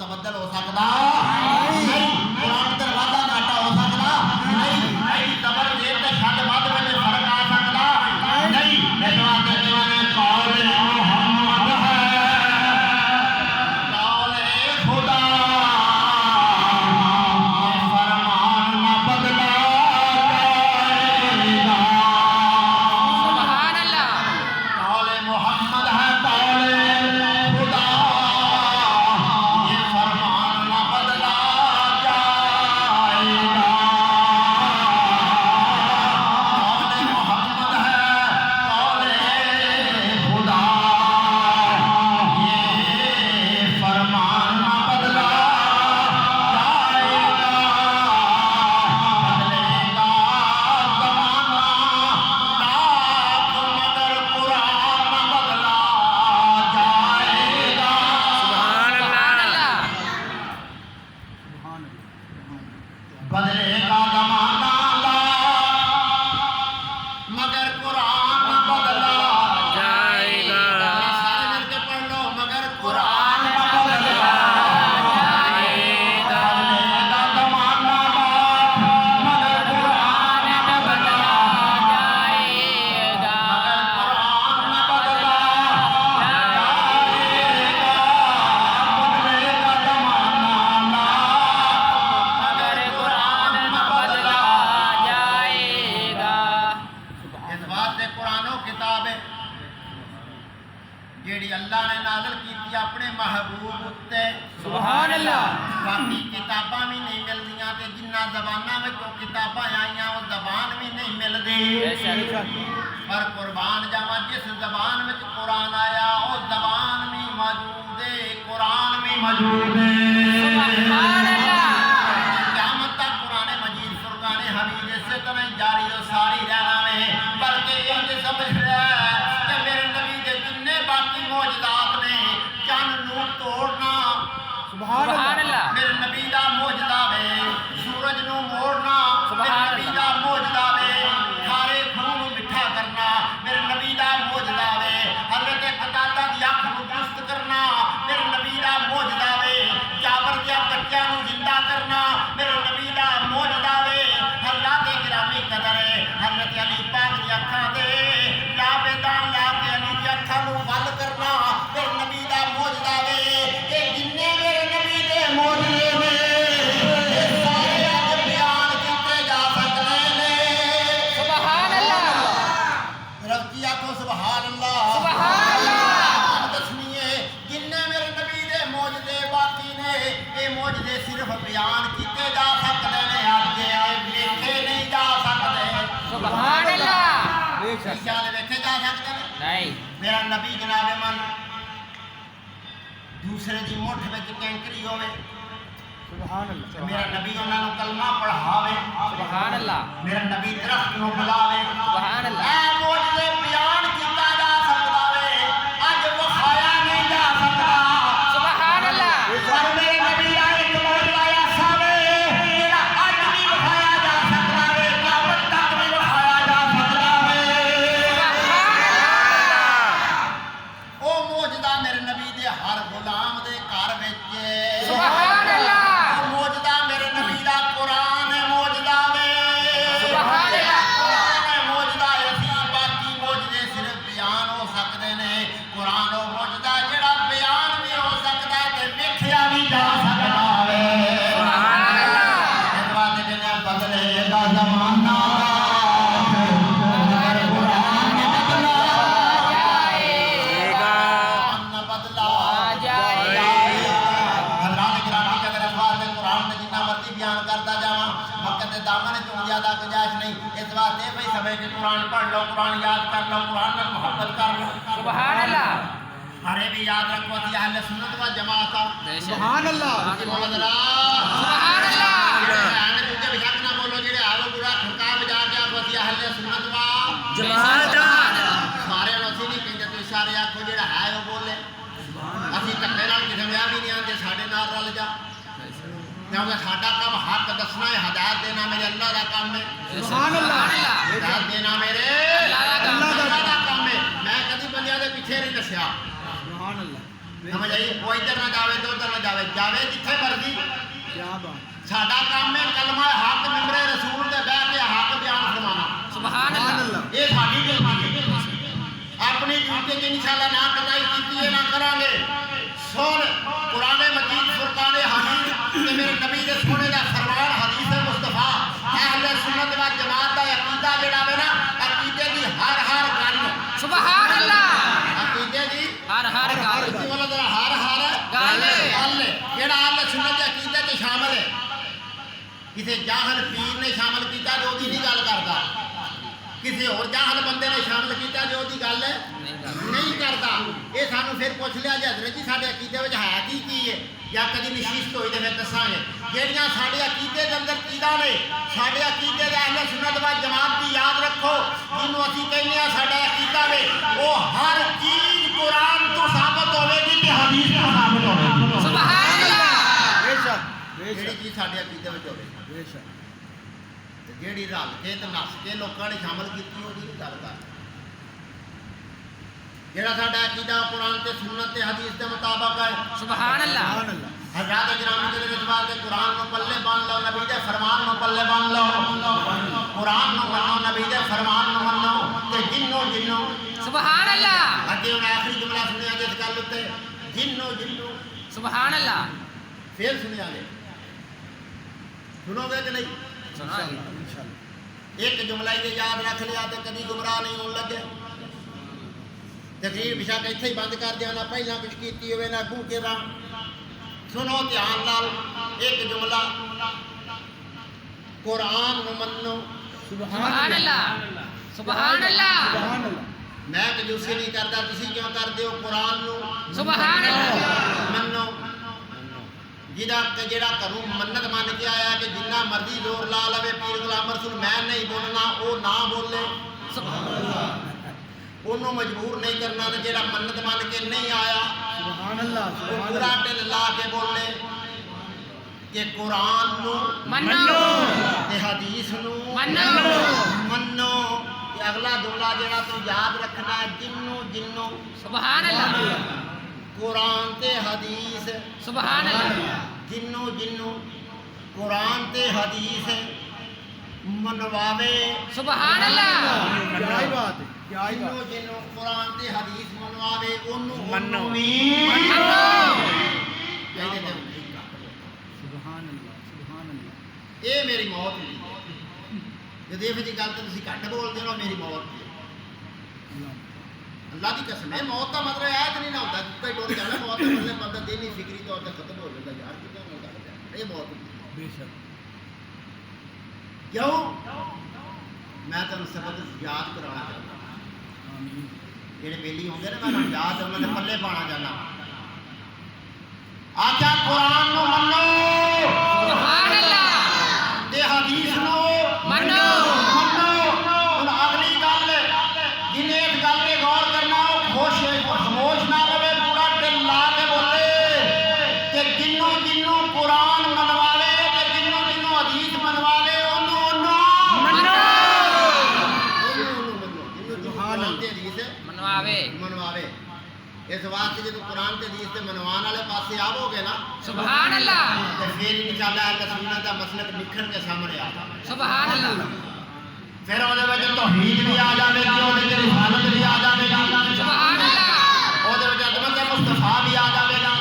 तबदल हो सकता नहीं, कुरान ते वादा घाटा हो सकता नहीं, नहीं तबर जेब ते छड वध में फर्क आ सकता नहीं। इस वास्ते कहने कौल मोहम्मद है, कौल खुदा, ये फरमान न बदला जाएगा। सुभान अल्लाह। कौल मोहम्मद है, कौल खुदा, ये फरमान न बदला जाएगा। कौल मोहम्मद है, कौल खुदा, ये फरमान न बदला जाएगा। बदलेगा ज़माना लाख मगर कुरान न बदला जाएगा। सुभान अल्लाह। बदलेगा ज़माना लाख मगर कुरान न बदला जाएगा। सारे मिलके पढ़ लो, मगर कुरान न बदला जाएगा। बदलेगा ज़माना लाख मगर कुरान न बदला जाएगा। मगर कुरान न बदला जाएगा। बदलेगा ज़माना लाख मगर कुरान न बदला जाएगा। इस वास्ते कुरानो किताब है जेड़ी अल्लाह ने नाज़िल की अपने महबूब उत्ते। सुभान अल्लाह। बाकी किताबां भी नहीं मिलदियां ते जिन्ना ज़बानां विचों किताबां आईयां वो ज़बान भी नहीं मिलदी। पर कुर्बान जावा जिस ज़बान विच कुरान आया वो ज़बान भी मौजूद है, कुरान भी मौजूद है। सुभान अल्लाह। क़यामत तक कुरान मजीद फुरकान हमीद इसी तरह ही जारी और सारी रहना है। बल्कि इंज समझ रहा है कि मेरे नबी के जिन्ने बाकी मौजदात ने चंद नूं तोड़ना, सुभान अल्लाह। मेरे नबी दा मौजदा वे सूरज नूं मोड़ना, मेरे सुभान नबी दा मौजदा वे खारे खून नूं मिठा करना, मेरे नबी दा मौजदा वे हज़रत कतादा दी अख नूं दुरुस्त करना, मेरे नबी दा मौजदा वे जाबर दे बच्चों नूं जिंदा करना, मेरे नबी दा मौजदा वे अल्लाह दे गिरामी कदर है हज़रत अली पाक दी अखां दे लाबेदान ला के अली दी अखां नूं वल करना, मेरे नबी दा मौजदा वे। ये जिन्ने मेरे नबी दे मौजदे ने ये सारे अज बयान कीते जा सकदे ने। सुभान अल्लाह। रब्बी आखो सुभान अल्लाह। सुभान अल्लाह। दसमीए जिन्ने मेरे नबी दे मौजदे बाकी ने ये मौजदे सिर्फ बयान कीते जा सकदे ने, अज वेखे नहीं जा सकदे। सुभान अल्लाह। शीशा वाले वेखे जा सकदे ने? नहीं। मेरा नबी जनाबे मन दूसरे की मुठ में कैंकरी होवे, मेरा नबी उन्होंने कलमा पढ़ावे, सुभान अल्लाह। मेरा नबी दरख्त नूं बुलावे। सुभान अल्लाह। ऐ मौजज़े बयान कीता जा सकदा वे, अज विखाया नहीं जा सकदा। सुभान अल्लाह। पर मेरे नबी दा एक मौजज़ा ऐसा वे जेड़ा अज भी विखाया जा सकदा वे, क़यामत तक भी विखाया जा सकदा वे। ओ मौजज़ा मेरे नबी दे हर गुलाम दे घर विच। सुभान अल्लाह। ओ मौजज़ा मेरे नबी दा कुरान है मौजज़ा वे। सुभान अल्लाह। कुरान है मौजज़ा असी बाकी मौजज़े सिर्फ बयान हो सकदे ने। कुरान ओ मौजज़ा जेड़ा बयान भी हो सकदा ते वेखिया भी जा सकदा वे। सुभान अल्लाह। इस वास्ते कहने बदलेगा ज़माना मगर कुरान न बदला जाएगा। न बदला जाएगा। अल्लाह ने गिरामी कदर इस वास्ते कुरान में जितना मर्जी बयान करता जावा वक्त के दामन च ज्यादा गुंजाइश नहीं। इस वास्ते भाई समय के कुरान पढ़ लो, कुरान याद कर लो, कुरान में मोहब्बत कर लो। सुभान अल्लाह। अरे भी याद रखो असी अहले सुन्नत व जमात आ। सुभान अल्लाह सुभान अल्लाह। आने दूजे बेशक ना बोलो जेड़े आलो पूरा खड़का बजा के आखो असी अहले सुन्नत व जमात आ। सारे असी नहीं कहते तुम सारे आखो जेड़ा है वो बोले। असी धक्के नाल किसे विआह भी नहीं आंदे, साडे नाल रल जा। क्योंकि साडा काम हक दसना है, हिदायत देना मेरे अल्लाह का काम है। सुभान अल्लाह। हिदायत देना मेरे अल्लाह का काम है। मैं कभी बंदियां दे पीछे नहीं दसिया। समझ आई? वो इधर ना जावे तो उधर ना जावे, ਜਾਵੇ ਜਿੱਥੇ ਮਰਜ਼ੀ। क्या बात। ਸਾਡਾ ਕੰਮ ਹੈ ਕਲਮਾ ਹੱਕ ਮਿੰਬਰੇ ਰਸੂਲ ਤੇ ਬਹਿ ਕੇ ਹੱਕ ਬਿਆਨ ਫਰਮਾਉਣਾ। ਸੁਭਾਨ ਅੱਲਾਹ। ਇਹ ਸਾਡੀ ਡਿਊਟੀ ਹੈ। ਆਪਣੀ ਡਿਊਟੀ ਦੀ ਇਨਸ਼ਾਅੱਲਾ ਨਾ ਕਤਾਈ ਕੀਤੀ ਹੈ ਨਾ ਕਰਾਂਗੇ। ਸੁਣ ਕੁਰਾਨ ਮਜੀਦ ਫੁਰਕਾਨ ਹਮੀਦ ਤੇ ਮੇਰੇ ਨਬੀ ਦੇ ਸੋਹਣੇ ਦਾ ਫਰਮਾਨ ਹਦੀਸ ਮੁਸਤਫਾ ਅਹਿਲੇ ਸੁन्नत व जमात ਦਾ ਅਕੀਦਾ ਜਿਹੜਾ ਵੇ ਨਾ ਅਕੀਦੇ ਦੀ ਹਰ ਗੱਲ ਸੁਭਾਨ ਅੱਲਾਹ। ਅਕੀਦੇ ਦੀ ਹਰ ਗੱਲ ਕੀ ਬੋਲਦਾ ਜਰਾ ਹਰ ਗੱਲ ਜਿਹੜਾ ਅਹਿਲੇ ਸੁन्नत ਦੇ ਅਕੀਦੇ ਤੇ ਸ਼ਾਮਲ ਹੈ। ਕਿਸੇ ਜਾਹਲ ਪੀਰ ਨੇ ਸ਼ਾਮਲ ਕੀਤਾ ਜੋ ਉਹਦੀ ਨਹੀਂ ਗੱਲ ਕਰਦਾ। ਕਿਸੇ ਹੋਰ ਜਾਹਲ ਬੰਦੇ ਨੇ ਸ਼ਾਮਲ ਕੀਤਾ ਜੋ ਉਹਦੀ ਗੱਲ ਨਹੀਂ ਕਰਦਾ। ਇਹ ਸਾਨੂੰ ਫਿਰ ਪੁੱਛ ਲਿਆ ਜੀ ਹਜ਼ਰਤ ਜੀ ਸਾਡੇ ਅਕੀਦੇ ਵਿੱਚ ਹੈ ਕੀ ਹੈ ਜਾਂ ਕਦੀ ਨਸ਼ੀਸ਼ਤ ਹੋਈ ਤੇ ਫਿਰ ਦੱਸਾਂਗੇ। ਜਿਹੜੀਆਂ ਸਾਡੇ ਅਕੀਦੇ ਦੇ ਅੰਦਰ ਚੀਜ਼ਾਂ ਨੇ ਸਾਡੇ ਅਕੀਦੇ ਦੇ ਅਹਿਲੇ ਸੁन्नत व जमात ਦੀ ਯਾਦ ਰੱਖੋ। ਜਿਹਨੂੰ ਅਸੀਂ ਕਹਿੰਦੇ ਆ ਸਾਡਾ ਅਕੀਦਾ ਵੇ ਉਹ ਹਰ ਚੀਜ਼ ਕੁਰਾਨ ਤੋਂ ਸਾਬਤ ਹੋਵੇਗੀ ਤੇ ਹਦੀਸ ਤੋਂ ਸਾਬਤ ਹੋਵੇਗੀ। ਸੁਭਾਨ ਅੱਲਾਹ। बेशक ਜਿਹੜੀ बेशक ਚੀਜ਼ ਸਾਡੇ ਅਕੀਦੇ ਵਿੱਚ ਹੋਵੇ बेशक। ਤੇ ਜਿਹੜੀ ਰਲ ਕੇ ਤੇ ਨੱਸ ਕੇ ਲੋਕਾਂ ਨੇ ਸ਼ਾਮਲ ਕੀਤੀ ਉਹਦੀ ਨਹੀਂ ਗੱਲ ਕਰ। ਜਿਹੜਾ ਸਾਡਾ ਅਕੀਦਾ ਕੁਰਾਨ ਤੇ ਸੁन्नत ਤੇ ਹਦੀਸ ਦੇ ਮੁਤਾਬਕ ਹੈ। ਸੁਭਾਨ ਅੱਲਾਹ। सुभान अल्लाह। हज़रात गिरामी के जज्बात के कुरान को पल्ले बांध लो नबी दे फरमान को पल्ले बांध लो कुरान को मनो नबी दे फरमान को मनो ते जिन्नो ਸੁਭਾਨ ਅੱਲਾਹ। अगे उन्हें आखिरी जुमला सुनिया जिस गल उत्ते जिन्नो ਸੁਭਾਨ ਅੱਲਾਹ। फिर सुनिया जे सुनोगे कि नहीं? ਸੁਣਾਂਗੇ। इंशाअल्लाह। एक जुमला ही याद रख लिया तो कभी गुमराह नहीं होने लगे। तकरीर बेशक इत्थे ही बंद कर देना पहला कुछ कीती होवे ना अगू के सुनो ध्यान नाल एक जुमला कुरान नूं मन्नो। ਸੁਭਾਨ ਅੱਲਾਹ। ਸੁਭਾਨ ਅੱਲਾਹ। सुभान अल्लाह। मैं कंजूसी नहीं करता तुसीं क्यों करदे हो कुरान नूं ਸੁਭਾਨ ਅੱਲਾਹ। मन्नो। ਜਿਹੜਾ ਘਰੋਂ ਮੰਨਤ ਮੰਨ ਕੇ ਆਇਆ ਕਿ ਜਿੰਨਾ ਮਰਜ਼ੀ ਜ਼ੋਰ ਲਾ ਲਵੇ ਪੀਰ ਗੁਲਾਮ ਰਸੂਲ ਮੈਂ ਨਹੀਂ ਬੋਲਣਾ ਉਹ ਨਾ ਬੋਲੇ। ਉਹਨੂੰ ਮਜਬੂਰ ਨਹੀਂ ਕਰਨਾ ਤੇ ਜਿਹੜਾ ਮੰਨਤ ਮੰਨ ਕੇ ਨਹੀਂ ਆਇਆ सुभान अल्लाह। ਉਹ सुभान ਪੂਰਾ अल्लाह। ਦਿਲ ਲਾ ਕੇ ਬੋਲੇ ਕਿ ਕੁਰਾਨ ਨੂੰ ਮੰਨੋ ਤੇ ਹਦੀਸ ਨੂੰ ਮੰਨੋ। ਤੇ ਅਗਲਾ ਜੁਮਲਾ ਜਿਹੜਾ ਤੂੰ ਯਾਦ ਰੱਖਣਾ ਜਿੰਨੂੰ ਸੁਭਾਨ ਅੱਲਾਹ। ਕੁਰਾਨ ਤੇ ਹਦੀਸ ਸੁਭਾਨ ਅੱਲਾਹ। ਜਿੰਨੂੰ ਕੁਰਾਨ ਤੇ ਹਦੀਸ ਮਨਵਾਵੇ। ਸੁਭਾਨ ਅੱਲਾਹ। क्या ही बात है। क्या ही बात। ਜਿਹਨੂੰ ਕੁਰਾਨ ਤੇ ਹਦੀਸ ਮਨਵਾਵੇ ਉਹਨੂੰ ਮੰਨੋ। ਵੀ ਮੰਨੋ। ਕਹਿੰਦੇ ਨੇ सुभान अल्लाह। सुभान अल्लाह। ਇਹ ਮੇਰੀ ਮੌਤ ਹੁੰਦੀ ਜਦੋਂ ਇਹੋ ਜਿਹੀ ਗੱਲ ਤੇ ਤੁਸੀਂ ਘੱਟ ਬੋਲਦੇ ਹੋ ਮੇਰੀ ਮੌਤ ਹੁੰਦੀ ਅੱਲਾਹ ਦੀ ਕਸਮ ਹੈ। ਮੌਤ ਦਾ ਮਤਲਬ ਇਹ ਤਾਂ ਨਹੀਂ ਨਾ ਹੁੰਦਾ ਕੋਈ ਡੋਲ ਜਾਣਾ ਮੌਤ ਦਾ ਮਤਲਬ ਬੰਦਾ ਦੇਨੀ ਫਿਕਰੀ ਤੌਰ ਤੇ ਖਤਮ ਹੋ ਜਾਂਦਾ ਯਾਰ ਕਿਦਾਂ ਮੌਤ ਆ ਇਹ ਮੌਤ ਹੁੰਦੀ बेशक। ਕਿਉਂ ਮੈਂ ਤੁਹਾਨੂੰ ਸਬਕ ਯਾਦ ਕਰਾਉਣਾ ਚਾਹੁੰਦਾ। आमीन। ਜਿਹੜੇ ਬੇਲੀ ਹੁੰਦੇ ਨੇ ਮੈਂ ਉਹਨਾਂ ਨੂੰ ਯਾਦ ਉਹਨਾਂ ਦੇ ਪੱਲੇ ਪਾਣਾ ਚਾਹੁੰਦਾ। ਆਖਿਆ ਕੁਰਾਨ ਨੂੰ ਮੰਨੋ ਸੁਭਾਨ ਅੱਲਾਹ। ਤੇ ਹਦੀਸ ਨੂੰ ਮੰਨੋ। ਹੁਣ ਅਗਲੀ ਗੱਲ ਜਿਹਨੇ ਇਸ ਗੱਲ ਤੇ ਗੌਰ ਕਰਨਾ ਉਹ ਖਾਮੋਸ਼ ਨਾ ਰਹੇ ਪੂਰਾ ਦਿਲ ਲਾ ਕੇ ਬੋਲੇ ਕਿ ਜਿੰਨੂੰ ਕੁਰਾਨ ਮੰਨਵਾਵੇ ਤੇ ਜਿੰਨੂੰ ਹਦੀਸ ਮੰਨਵਾਵੇ ਉਹਨੂੰ ਮੰਨੋ। ਕੁਰਾਨ ਤੇ ਹਦੀਸ ਮਨਵਾਵੇ। ਮਨਵਾਵੇ। ਇਸ ਵਾਸਤੇ ਜਦੋਂ ਕੁਰਾਨ ਤੇ ਹਦੀਸ ਤੇ ਮਨਵਾਉਣ ਵਾਲੇ ਪਾਸੇ ਆਵੋਗੇ ਨਾ ਸੁਭਾਨ ਅੱਲਾਹ। ਤੇ ਫਿਰ ਇਨਸ਼ਾਅੱਲਾ ਸੁन्नत ਦਾ ਮਸਲਕ ਨਿਖਰ ਕੇ ਸਾਹਮਣੇ ਆ ਜਾਏਗਾ। ਸੁਭਾਨ ਅੱਲਾਹ। ਫਿਰ ਉਹਦੇ ਵਿੱਚ ਤੌਹੀਦ ਵੀ ਆ ਜਾਵੇਗੀ ਉਹਦੇ ਵਿੱਚ ਰਿਸਾਲਤ ਵੀ ਆ ਜਾਵੇਗੀ ਸੁਭਾਨ ਅੱਲਾਹ। ਉਹਦੇ ਵਿੱਚ ਅਜ਼ਮਤ ਮੁਸਤਫਾ ਵੀ ਆ ਜਾਵੇਗਾ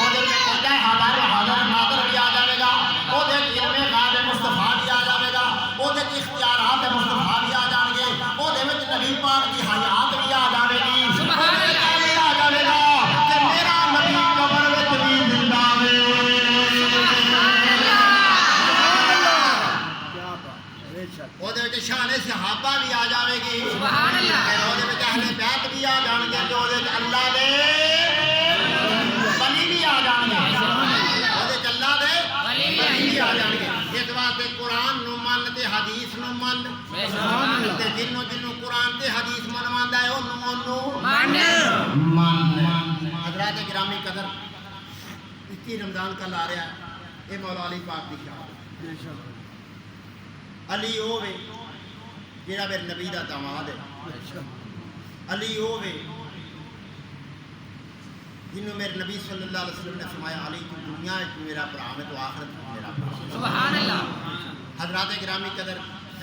ਉਹਦੇ ਵਿੱਚ ਕਹਿੰਦਾ ਹਾਜ਼ਰ ਨਾਦਰ ਵੀ ਆ ਜਾਵੇਗਾ ਉਹਦੇ ਵਿੱਚ ਇਲਮੇ ਗਾਇਬ ਮੁਸਤਫਾ ਵੀ ਆ ਜਾਵੇਗਾ ਉਹਦੇ ਵਿੱਚ ਇਖਤਿਆਰਾਤ ਮੁਸਤਫਾ ਵੀ ਆ ਜਾਣਗੇ ਉਹਦੇ ਵਿੱਚ ਨਬੀ ਪਾਕ ਦੀ ਹਯਾਤ ਵੀ ਆ ਜਾਵੇਗੀ ਸੁਭਾਨ ਅੱਲਾਹ। ਵੀ ਆ ਜਾਵੇਗਾ ਕਿ ਮੇਰਾ ਨਬੀ ਕਬਰ ਵਿੱਚ ਵੀ ਜ਼ਿੰਦਾ ਵੇ। क्या बात। बेशक। ਉਹਦੇ ਵਿੱਚ ਸ਼ਾਨ ਸਹਾਬਾ ਵੀ ਆ ਜਾਵੇਗੀ ਸੁਭਾਨ ਅੱਲਾਹ। ਫਿਰ ਉਹਦੇ ਵਿੱਚ ਅਹਲੇ ਬੈਤ ਵੀ ਆ ਜਾਣਗੇ ਤੇ ਉਹਦੇ ਵਿੱਚ ਅੱਲਾਹ ਦੇ ਵਲੀ ਵੀ ਆ ਜਾਣਗੇ ਉਹਦੇ ਵਿੱਚ ਅੱਲਾਹ ਦੇ ਵਲੀ ਵੀ ਆ ਜਾਣਗੇ। ਇਸ ਵਾਸਤੇ ਕੁਰਾਨ ਨੂੰ ਮੰਨ ਤੇ ਹਦੀਸ ਨੂੰ ਮੰਨ ਤੇ ਜਿਹਨੂੰ ਕੁਰਾਨ ਤੇ ਹਦੀਸ ਮੰਨਵਾਉਂਦਾ ਹੈ ਉਹਨੂੰ ਮੰਨ। ਹਜ਼ਰਾਤ ਗਿਰਾਮੀ ਕਦਰ 21 ਰਮਜ਼ਾਨ ਕੱਲ ਆ ਰਿਹਾ ਇਹ ਮੌਲਾ ਅਲੀ ਪਾਕ ਦੀ ਸ਼ਾਨ बेशक। ਅਲੀ ਉਹ ਵੇ ਜਿਹੜਾ ਮੇਰੇ ਨਬੀ ਦਾ ਦਾਮਾਦ ਹੈ। बेशक। ਅਲੀ ਉਹ ਵੇ जिन्हों मेरे नबी सल्लल्लाहु अलैहि वसल्लम ने फरमाया अली तू दुनिया में तू मेरा भरा है तो आखिरत में मेरा भरा। सुभान अल्लाह। हजरात गिरामी कदर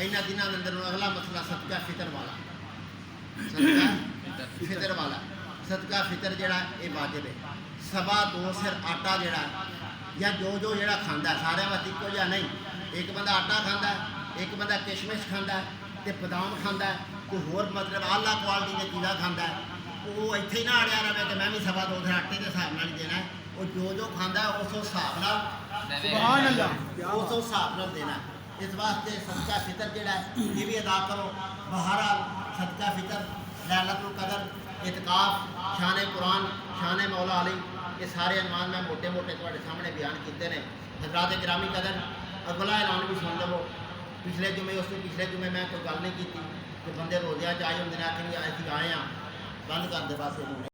इन्होंने दिनों के अंदर अगला मसला सदका फितर वाला, सदका फितर वाला, सदका फितर जड़ा ये वाजिब है। सवा 2 सिर आटा जड़ा या जो जड़ा खांदा सारे वास्ते इको जिहा नहीं, एक बंदा आटा खांदा एक बंदा किशमिश खांदा ते बदाम खांदा कोई होर मतलब आला क्वालिटी के चीज़ां खांदा वो इत्थे ही ना अड़िया रहे कि मैं भी सवा 2 सिर आटे के हिसाब नाल ही देना है। वो जो खांदा उस हिसाब नाल सुभान अल्लाह। उस हिसाब नाल देना। इस वास्ते सदका फितर जड़ा ये भी अदा करो। बहरहाल सदका फितर, लैलतुल कदर, इतकाफ, शान कुरान, शान मौला अली, ये सारे अनवान मैं मोटे मोटे तुम्हारे सामने बयान किए हैं। हजरात गिरामी कदर अगला ऐलान भी सुन लवो। पिछले जुमे उस पिछले जुमे मैं कोई गल नहीं की कि बंदे रोज़िया च आए होंगे आखिर आए थे आए हाँ बंद कर दे बस।